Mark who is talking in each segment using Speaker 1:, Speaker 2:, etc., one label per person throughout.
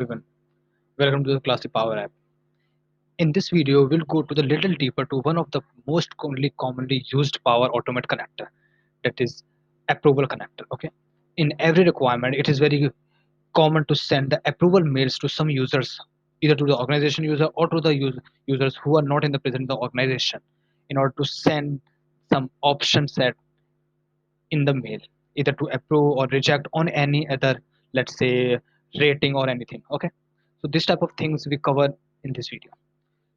Speaker 1: Everyone, welcome to the Classic Power app. In this video, we'll go to the little deeper to one of the most commonly used Power Automate connector, that is approval connector. Okay, in every requirement, it is very common to send the approval mails to some users, either to the organization user or to the users who are not in the present the organization, in order to send some option set in the mail, either to approve or reject on any other, let's say, rating or anything. Okay, so this type of things we cover in this video.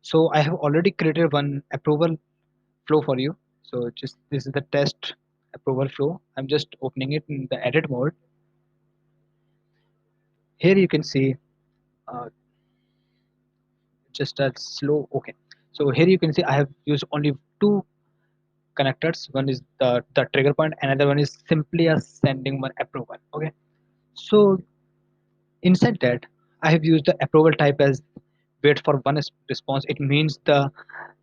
Speaker 1: So I have already created one approval flow for you. So just this is the test approval flow. I'm just opening it in the edit mode. Here you can see uh, just a slow. Okay, so here you can see I have used only two connectors. One is the trigger point, another one is simply a sending one approval. Okay, so inside that, I have used the approval type as wait for one response. It means the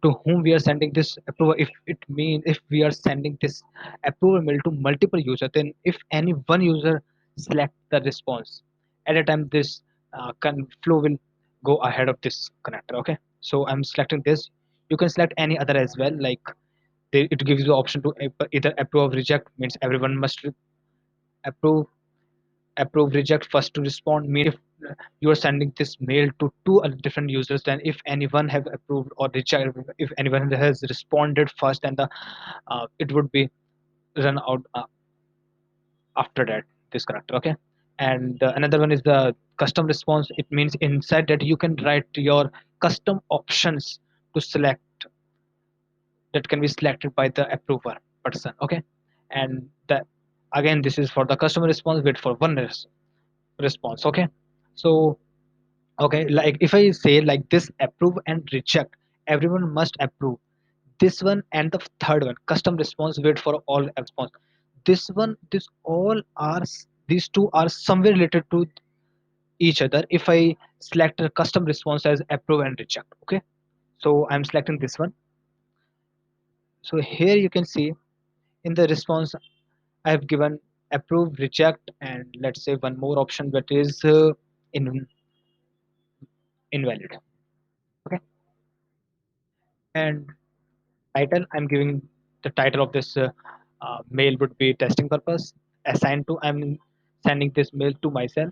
Speaker 1: to whom we are sending this approval. If it means if we are sending this approval mail to multiple users, then if any one user select the response at a time, this flow will go ahead of this connector. Okay, so I'm selecting this. You can select any other as well. Like it gives you the option to either approve or reject. Means everyone must approve reject first to respond. Mean if you are sending this mail to two different users, then if anyone have approved or reject, if anyone has responded first, then the it would be run out after that, this character. Okay, and another one is the custom response. It means inside that you can write your custom options to select, that can be selected by the approver person. Okay, and the again, this is for the customer response. Wait for one response. Okay, so okay, like if I say like this approve and reject, everyone must approve this one, and the third one custom response wait for all response. This one, this all are these two are somewhere related to each other. If I select a custom response as approve and reject. Okay, so I'm selecting this one. So here you can see in the response I have given approve, reject, and let's say one more option that is in invalid. Okay, and title, I'm giving the title of this mail would be testing purpose. Assigned to, I'm sending this mail to myself.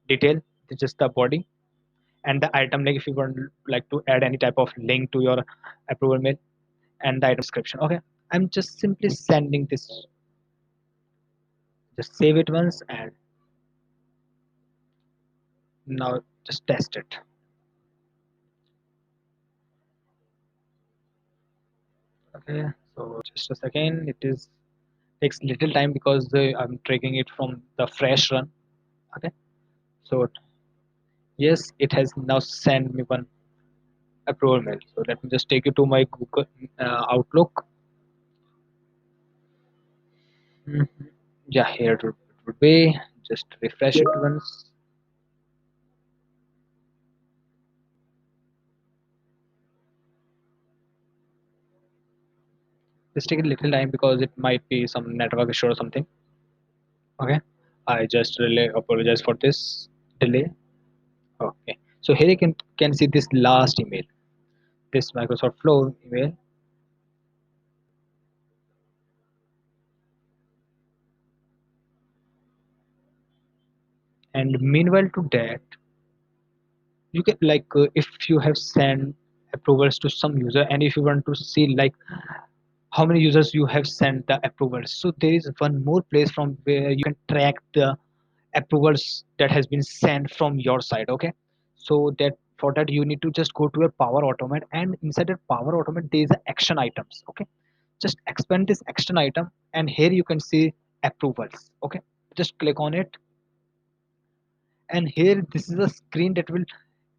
Speaker 1: Detail, this is just the body. And the item, like if you want like to add any type of link to your approval mail. And the item description. Okay, I'm just simply sending this. Just save it once, and now just test it. Okay, so just a second, it is takes little time because I'm tracking it from the fresh run. Okay, so yes, it has now sent me one approval mail. So let me just take you to my Google Outlook. Mhm. Yeah, here it would be. Just refresh it once. Just take a little time because it might be some network issue or something. Okay, I just really apologize for this delay. Okay, so here you can see this last email, this Microsoft Flow email. And meanwhile to that, you can like if you have sent approvals to some user, and if you want to see like how many users you have sent the approvals, so there is one more place from where you can track the approvals that has been sent from your side. Okay, so that for that you need to just go to a Power Automate, and inside that Power Automate there is a action items. Okay, just expand this action item, and here you can see approvals. Okay, just click on it, and here this is a screen that will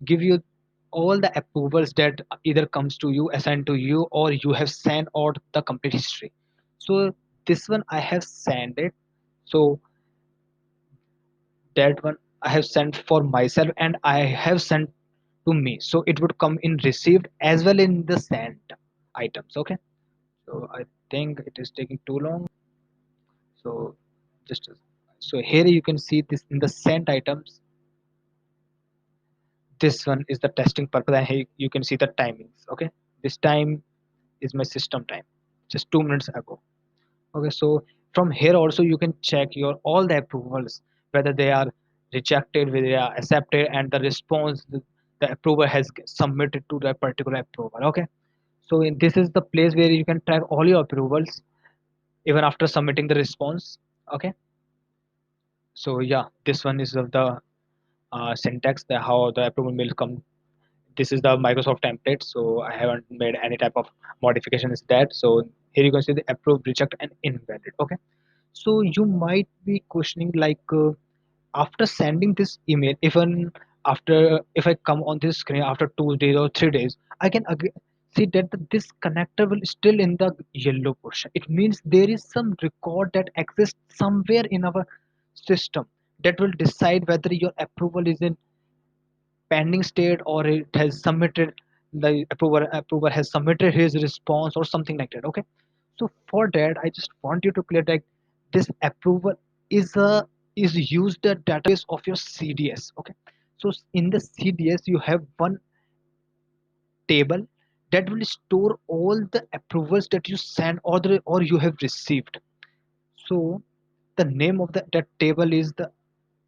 Speaker 1: give you all the approvals that either comes to you, assigned to you, or you have sent out the complete history. So this one I have sent it. So that one I have sent for myself, and I have sent to me, so it would come in received as well in the sent items. Okay, so I think it is taking too long. So just so here you can see this in the sent items. this one is the testing purpose, and here you can see the timings. Okay, this time is my system time, just 2 minutes ago. Okay, so from here also you can check your all the approvals, whether they are rejected, whether they are accepted, and the response the approver has submitted to that particular approval. Okay, so this is the place where you can track all your approvals even after submitting the response. Okay, so yeah, this one is of the syntax, the how the approval will come. This is the Microsoft template, so I haven't made any type of modification is that. So here you can see the approve, reject, and invalid. Okay, so you might be questioning like after sending this email, even after if I come on this screen after 2 days or 3 days, I can see that this connector will still in the yellow portion. It means there is some record that exists somewhere in our system that will decide whether your approval is in pending state or it has submitted, the approver has submitted his response or something like that. Okay, so for that I just want you to clear that this approval is used the database of your CDS. Okay, so in the CDS you have one table that will store all the approvals that you send or you have received. So the name of that table is the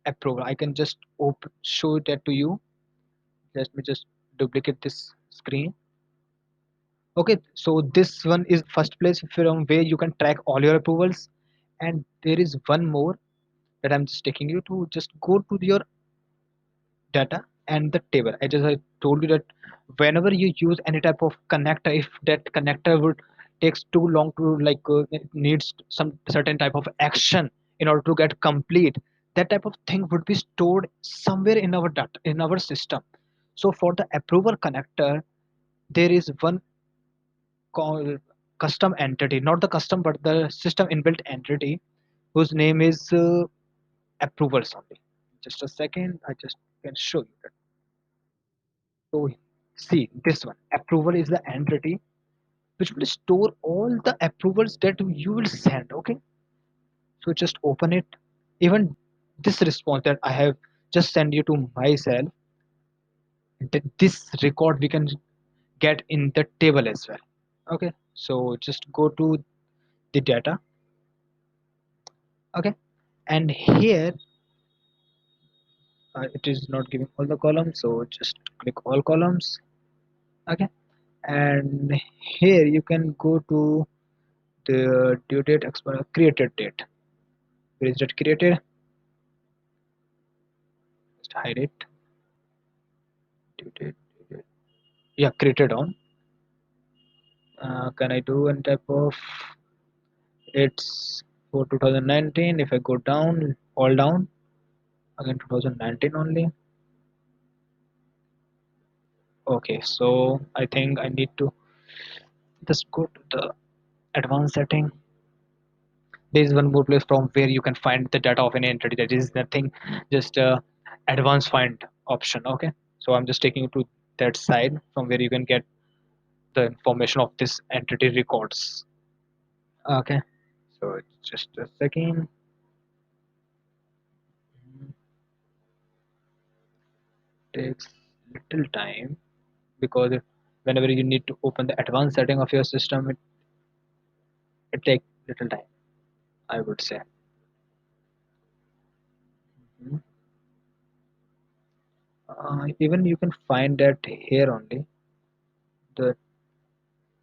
Speaker 1: approval. I can just show that to you. Let me just duplicate this screen. Okay, so this one is first place from where you can track all your approvals, and there is one more that I'm just taking you to. Just go to your data and the table. I told you that whenever you use any type of connector, if that connector would takes too long to it needs some certain type of action in order to get complete, that type of thing would be stored somewhere in our data in our system. So for the approval connector, there is one called custom entity, not the custom but the system inbuilt entity, whose name is approvals only. Just a second, I just can show you that. So see this one, approval is the entity which will store all the approvals that you will send. Okay, so just open it. Even this response that I have just sent you to myself, this record we can get in the table as well. Okay, so just go to the data. Okay, and here it is not giving all the columns, so just click all columns. Okay, and here you can go to the due date, expire, created date. Where is that created? Just hide it. Due date. Yeah, created on. Can I do one type of, it's for 2019. If I go down, all down again, 2019 only. Okay, so I think I need to just go to the advanced setting. There is one more place from where you can find the data of any entity. That is nothing, just advanced find option. Okay, so I'm just taking you to that side from where you can get the information of this entity records. Okay, so just a second. Takes little time because whenever you need to open the advanced setting of your system, it takes little time, I would say. Mhm. Even you can find that here only. The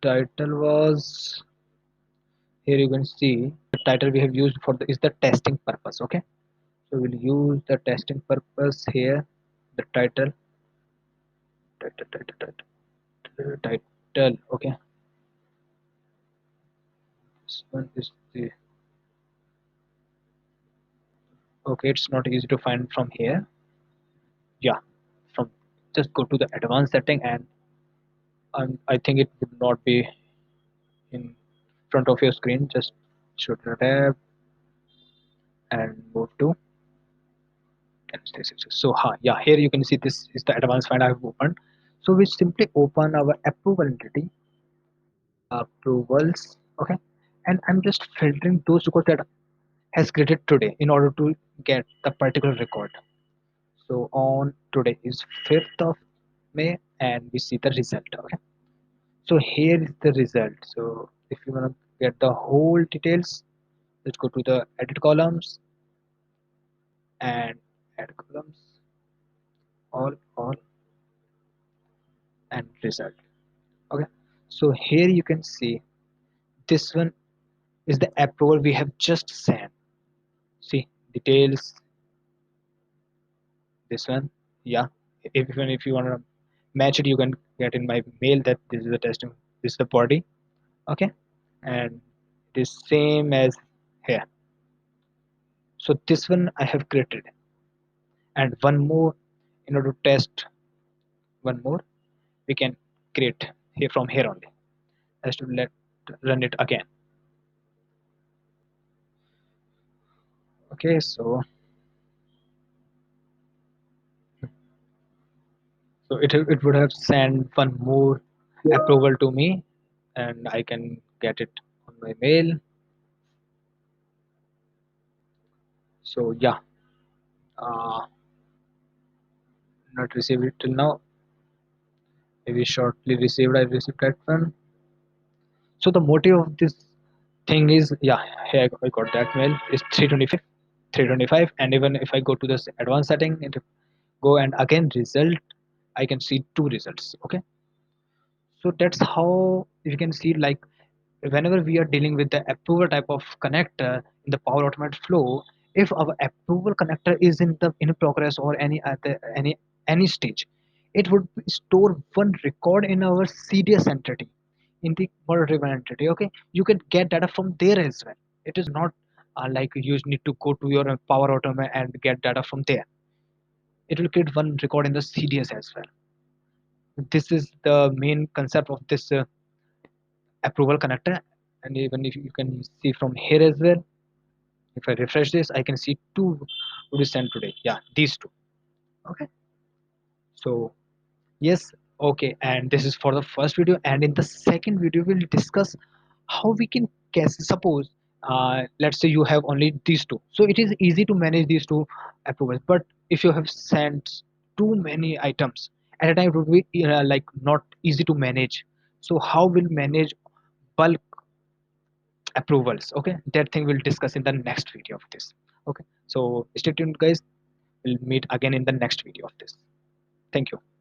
Speaker 1: title was, here you can see the title we have used for the is the testing purpose. Okay, so we'll use the testing purpose here. The title. Okay, this one is the, okay, it's not easy to find from here. Yeah, from, just go to the advanced setting, and I think it would not be in front of your screen. Just shoot the tab and move to so yeah, here you can see this is the advanced find I have opened. So we simply open our approval entity, approvals. Okay, and I'm just filtering those records that has created today in order to get the particular record. So on today is 5th of May and we see the result. Okay, so here is the result. So if you want to get the whole details, let's go to the edit columns and add columns, all and result. Okay, so here you can see this one is the approval we have just sent. See details, this one. Yeah, even if you want to match it, you can get in my mail that this is the testing, this is the body. Okay, and it is same as here. So this one I have created, and one more in order to test one more we can create here from here only. As to let run it again. Okay, so it would have sent one more approval to me, and I can get it on my mail. So yeah, uh, not received it till now. Maybe shortly received. I received that one. So the motive of this thing is, yeah, here I got that mail is 325, and even if I go to this advanced setting and go and again result, I can see two results. Okay, so that's how you can see, like, whenever we are dealing with the approval type of connector in the Power Automate flow, if our approval connector is in progress or any at the any stage, it would store one record in our CDS entity, in the model driven entity. Okay, you can get data from there as well. It is not like you need to go to your Power Automate and get data from there. It will create one record in the CDS as well. This is the main concept of this approval connector. And even if you can see from here as well, if I refresh this, I can see two would be sent today. Yeah, these two. Okay, so yes. Okay, and this is for the first video, and in the second video we'll discuss how we can guess. Suppose let's say you have only these two, so it is easy to manage these two approvals. But if you have sent too many items at a time, it would be like not easy to manage. So how will manage bulk approvals? Okay, that thing we'll discuss in the next video of this. Okay, so stay tuned guys, we'll meet again in the next video of this. Thank you.